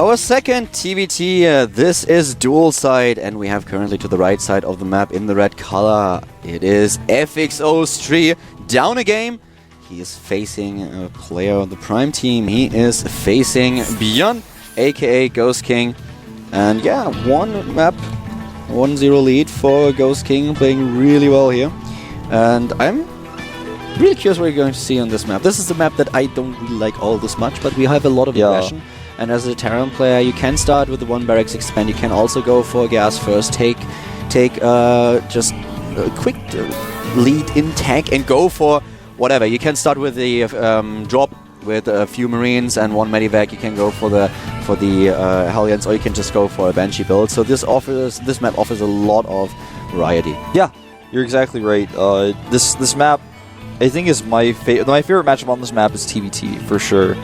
Our second TVT, this is dual side, and we have currently to the right side of the map in the red color. It is FXO's tree, down a game. He is facing a player on the prime team. He is facing Byun, aka Ghost King. And yeah, one map, 1-0 lead for Ghost King, playing really well here. And I'm really curious what you're going to see on this map. This is a map that I don't really like all this much, but we have a lot of aggression. And as a Terran player, you can start with the 1 barracks expand. You can also go for gas first, take just a quick lead in tank and go for whatever. You can start with the drop with a few Marines and 1 medivac. You can go for the Hellions, or you can just go for a Banshee build. So this map offers a lot of variety. Yeah, you're exactly right. This map, I think, is my favorite matchup on this map is TVT for sure.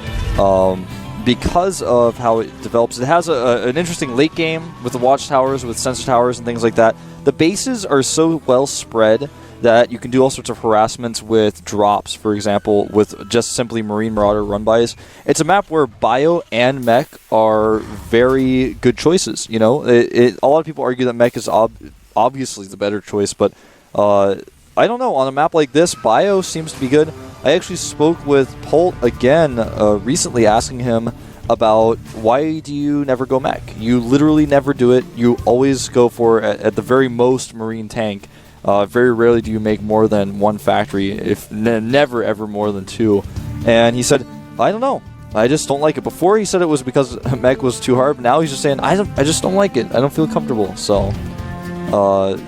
Because of how it develops. It has an interesting late game with the watchtowers, with sensor towers and things like that. The bases are so well spread that you can do all sorts of harassments with drops, for example, with just simply Marine Marauder run-bys. It's a map where bio and mech are very good choices. You know, a lot of people argue that mech is obviously the better choice, but I don't know. On a map like this, bio seems to be good. I actually spoke with Polt again recently, asking him about why do you never go mech? You literally never do it. You always go for, at the very most, Marine tank. Very rarely do you make more than 1 factory, if never ever more than 2. And he said, I don't know. I just don't like it. Before he said it was because mech was too hard. But now he's just saying, I just don't like it. I don't feel comfortable. So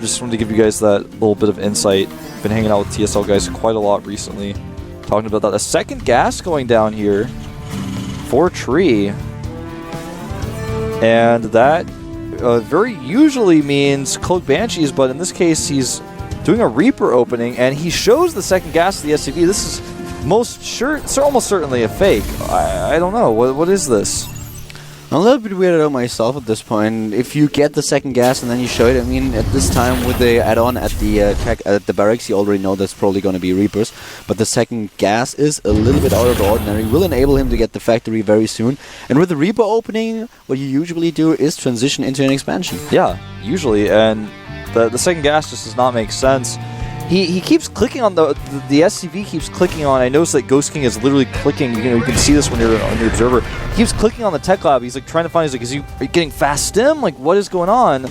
just wanted to give you guys that little bit of insight. Been hanging out with TSL guys quite a lot recently. Talking about that. A second gas going down here for Tree. And that very usually means Cloak Banshees, but in this case he's doing a Reaper opening, and he shows the second gas to the SCV. This is almost certainly a fake. I don't know. What is this? I'm a little bit weirded out myself at this point. If you get the second gas and then you show it, I mean, at this time with the add-on at the barracks, you already know that's probably going to be Reapers. But the second gas is a little bit out of the ordinary. Will enable him to get the factory very soon. And with the Reaper opening, what you usually do is transition into an expansion. Yeah, usually. And the second gas just does not make sense. He keeps clicking on the SCV keeps clicking on. I noticed that Ghost King is literally clicking. You can see this when you're on your observer. He keeps clicking on the tech lab. He's like trying to find. He's like, are you getting fast stim? Like, what is going on?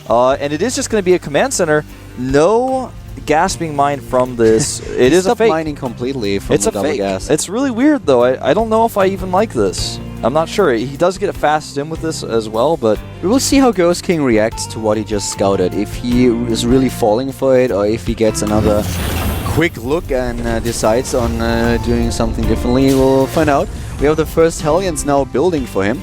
And it is just going to be a command center. No gas being mined from this. It is a fake. Mining completely from the double gas. It's really weird though. I don't know if I even like this. I'm not sure. He does get a fast stim with this as well, but we will see how Ghost King reacts to what he just scouted. If he is really falling for it, or if he gets another quick look and decides on doing something differently, we'll find out. We have the first Hellions now building for him.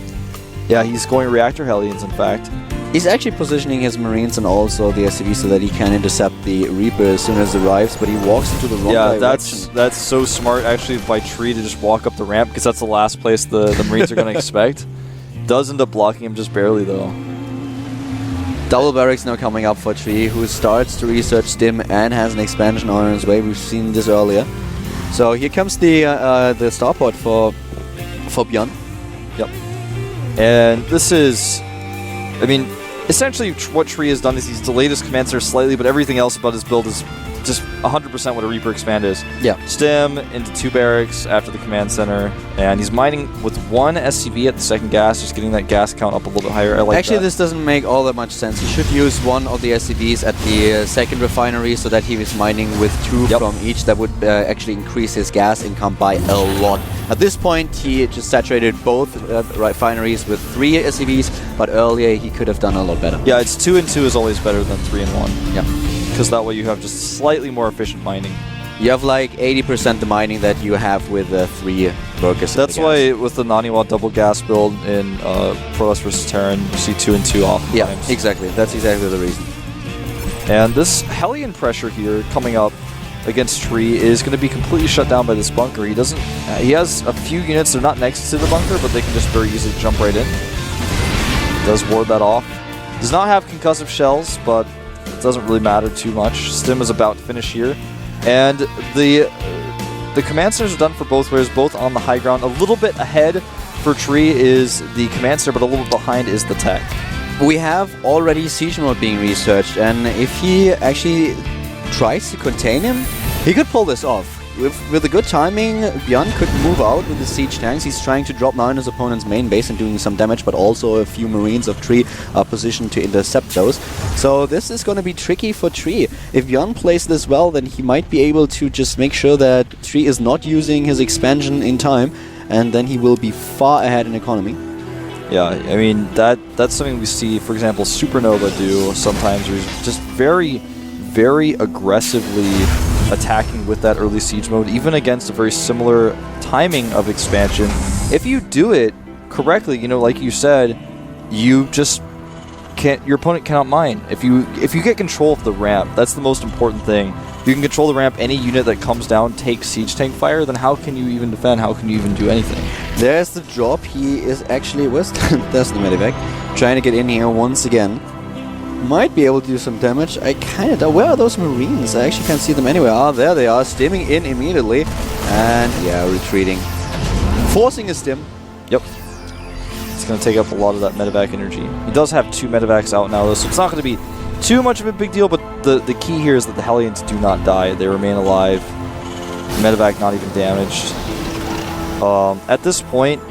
Yeah, he's going Reactor Hellions, in fact. He's actually positioning his Marines and also the SCV so that he can intercept the Reaper as soon as it arrives, but he walks into the wrong direction. Yeah, that's so smart actually by Tree to just walk up the ramp, because that's the last place the Marines are going to expect. Does end up blocking him just barely though. Double barracks now coming up for Tree, who starts to research Stim and has an expansion on his way. We've seen this earlier. So here comes the starport for Byun. Yep. And this is, I mean, essentially what Tree has done is he's delayed his command center slightly, but everything else about his build is just 100% what a Reaper expand is. Yeah. Stim into 2 barracks after the command center, and he's mining with 1 SCV at the second gas, just getting that gas count up a little bit higher. I like Actually, that. This doesn't make all that much sense. He should use 1 of the SCVs at the second refinery so that he was mining with 2 from each. That would actually increase his gas income by a lot. At this point, he just saturated both refineries with 3 SCVs, but earlier he could have done a lot better. Yeah, it's 2 and 2 is always better than 3 and 1. Yeah. Because that way you have just slightly more efficient mining. You have like 80% the mining that you have with 3 workers. That's why with the Naniwa double gas build in Protoss vs. Terran, you see 2 and 2 off. Yeah, exactly. That's exactly the reason. And this Hellion pressure here coming up against Tree is going to be completely shut down by this bunker. He doesn't. He has a few units. They're not next to the bunker, but they can just very easily jump right in. Does ward that off. Does not have concussive shells, but it doesn't really matter too much. Stim is about to finish here. And the command centers are done for both players, both on the high ground, a little bit ahead for Tree is the command center, but a little bit behind is the tech. We have already siege mode being researched, and if he actually tries to contain him, he could pull this off. With a good timing, Byun could move out with the siege tanks. He's trying to drop now in his opponent's main base and doing some damage, but also a few Marines of Tree are positioned to intercept those. So this is going to be tricky for Tree. If Byun plays this well, then he might be able to just make sure that Tree is not using his expansion in time, and then he will be far ahead in economy. Yeah, I mean, that's something we see, for example, Supernova do sometimes, where he's just very, very aggressively attacking with that early siege mode, even against a very similar timing of expansion. If you do it correctly, you know, like you said, you just can't. Your opponent cannot mine. If you get control of the ramp, that's the most important thing. If you can control the ramp, any unit that comes down takes siege tank fire, then how can you even defend? How can you even do anything? There's the drop. He is actually there's the medevac trying to get in here once again. Might be able to do some damage. I kind of doubt. Where are those Marines? I actually can't see them anywhere. Ah, there they are, stimming in immediately. And yeah, retreating. Forcing a stim. Yep. It's going to take up a lot of that medevac energy. He does have 2 medevacs out now, though, so it's not going to be too much of a big deal, but the key here is that the Hellions do not die. They remain alive. Medevac not even damaged. At this point,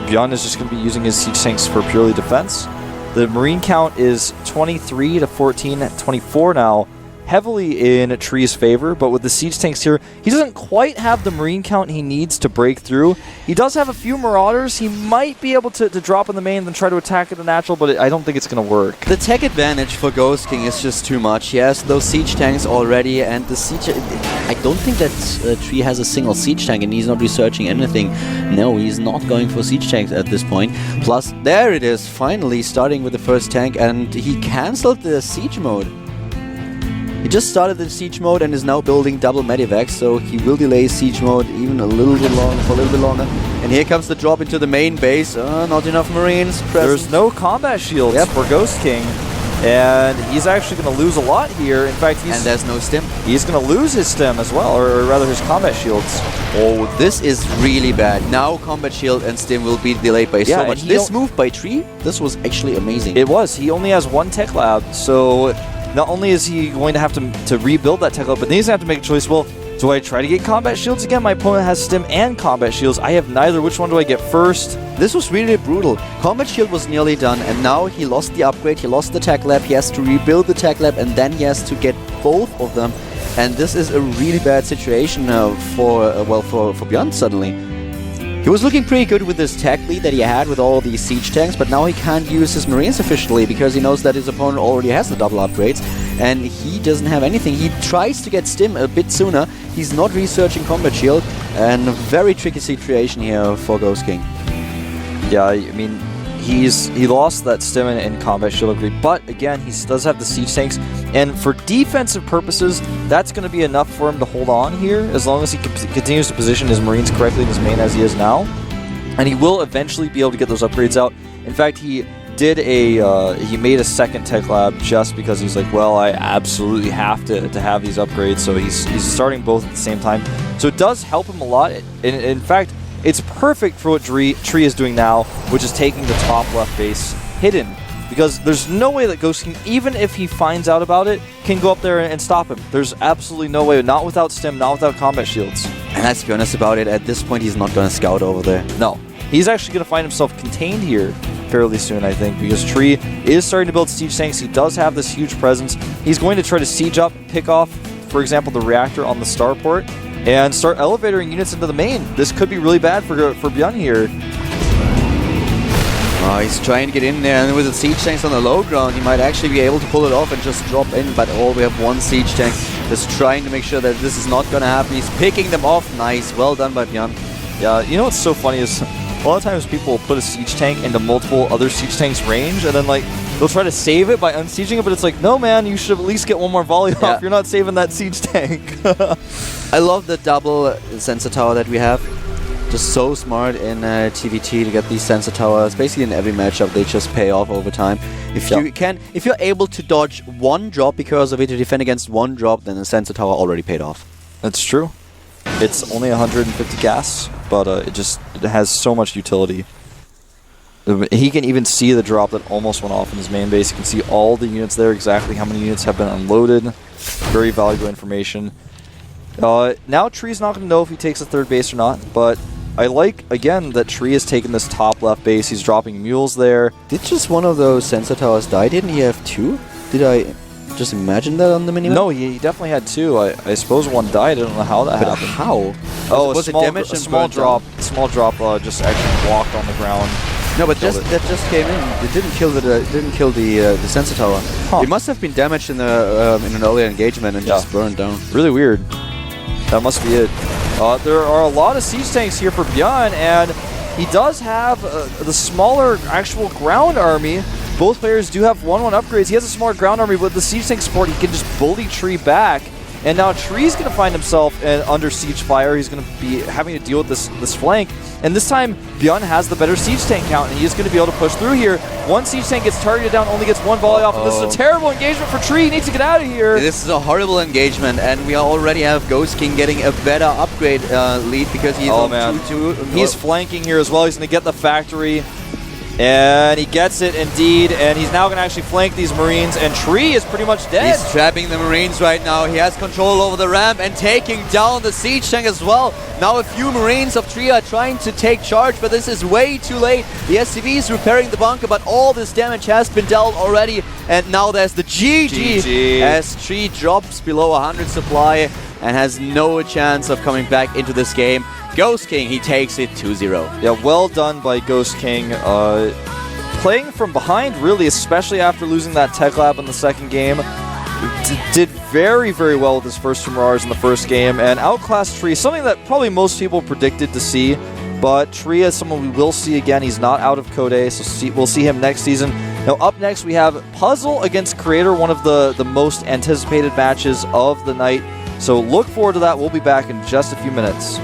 Byun is just going to be using his siege tanks for purely defense. The Marine count is 23 to 14 at 24 now, heavily in Tree's favor, but with the siege tanks here, he doesn't quite have the Marine count he needs to break through. He does have a few Marauders. He might be able to drop in the main and try to attack at the natural, but I don't think it's going to work. The tech advantage for Ghost King is just too much. He has those siege tanks already, and the siege... I don't think that Tree has a single siege tank, and he's not researching anything. No, he's not going for siege tanks at this point. Plus, there it is, finally starting with the first tank, and he cancelled the siege mode. He just started the siege mode and is now building double medivacs, so he will delay siege mode even a little bit longer, And here comes the drop into the main base. Not enough Marines present. There's no combat shields for Ghost King, and he's actually going to lose a lot here. In fact, and there's no stim. He's going to lose his stim as well, or rather his combat shields. Oh, this is really bad. Now combat shield and stim will be delayed by so much. This move by Tree, this was actually amazing. It was. He only has 1 tech lab, so not only is he going to have to rebuild that tech lab, but then he's going to have to make a choice. Well, do I try to get combat shields again? My opponent has stim and combat shields. I have neither. Which one do I get first? This was really brutal. Combat shield was nearly done, and now he lost the upgrade, he lost the tech lab, he has to rebuild the tech lab, and then he has to get both of them. And this is a really bad situation for Byun suddenly. He was looking pretty good with this tech lead that he had with all these siege tanks, but now he can't use his Marines efficiently because he knows that his opponent already has the double upgrades, and he doesn't have anything. He tries to get stim a bit sooner. He's not researching combat shield, and a very tricky situation here for Ghost King. Yeah, I mean, he lost that stim and combat shield upgrade, but again, he does have the siege tanks, and for defensive purposes, that's going to be enough for him to hold on here, as long as he continues to position his Marines correctly in his main as he is now, and he will eventually be able to get those upgrades out. In fact, he made a second tech lab just because he's like, well, I absolutely have to have these upgrades, so he's starting both at the same time. So it does help him a lot. In fact, it's perfect for what Tree is doing now, which is taking the top left base hidden. Because there's no way that Ghost King, even if he finds out about it, can go up there and stop him. There's absolutely no way. Not without stim, not without combat shields. And let's be honest about it, at this point he's not going to scout over there. No. He's actually going to find himself contained here fairly soon, I think, because Tree is starting to build siege tanks. He does have this huge presence. He's going to try to siege up, pick off, for example, the reactor on the starport, and start elevatoring units into the main. This could be really bad for Byun here. He's trying to get in there, and with the siege tanks on the low ground, he might actually be able to pull it off and just drop in, but we have 1 siege tank just trying to make sure that this is not going to happen. He's picking them off. Nice. Well done by Byun. Yeah, you know what's so funny is a lot of times people will put a siege tank into multiple other siege tanks' range, and then like they'll try to save it by unsieging it, but it's like, no man, you should at least get 1 more volley off. You're not saving that siege tank. I love the double sensor tower that we have. Just so smart in TVT to get these sensor towers. Basically in every matchup they just pay off over time. If you're able to dodge 1 drop because of it, to defend against 1 drop, then the sensor tower already paid off. That's true. It's only 150 gas, but it has so much utility. He can even see the drop that almost went off in his main base. You can see all the units there, exactly how many units have been unloaded. Very valuable information. Now Tree's not going to know if he takes a third base or not, but I like, again, that Tree has taken this top left base. He's dropping mules there. Did just one of those sensor towers die? Didn't he have two? Did I just imagine that on the minimap? No, he definitely had two. I suppose one died. I don't know how that happened. How? Was it damaged? A small drop. Small drop just actually walked on the ground. No, but that just came in. It didn't kill the sensor tower. Huh. It must have been damaged in an earlier engagement and just burned down. Really weird. That must be it. There are a lot of siege tanks here for Byun, and he does have the smaller actual ground army. Both players do have 1-1 upgrades. He has a smaller ground army, but the siege tank support, he can just bully Tree back. And now Tree's going to find himself under siege fire. He's going to be having to deal with this flank. And this time, Byun has the better siege tank count, and he's going to be able to push through here. One siege tank gets targeted down, only gets one volley off, and this is a terrible engagement for Tree. He needs to get out of here. This is a horrible engagement, and we already have Ghost King getting a better upgrade lead because he's on 2-2. He's flanking here as well. He's going to get the factory. And he gets it indeed, and he's now going to actually flank these Marines, and Tree is pretty much dead. He's trapping the Marines right now. He has control over the ramp and taking down the siege tank as well. Now a few Marines of Tree are trying to take charge, but this is way too late. The SCV is repairing the bunker, but all this damage has been dealt already, and now there's the GG. As Tree drops below 100 supply and has no chance of coming back into this game. Ghost King, he takes it 2-0. Yeah, well done by Ghost King. Playing from behind, really, especially after losing that Tech Lab in the second game. Did very, very well with his first two Mirage in the first game, and outclassed Tree, something that probably most people predicted to see. But Tree is someone we will see again. He's not out of Code, so we'll see him next season. Now, up next, we have Puzzle against Creator, one of the most anticipated matches of the night. So look forward to that. We'll be back in just a few minutes.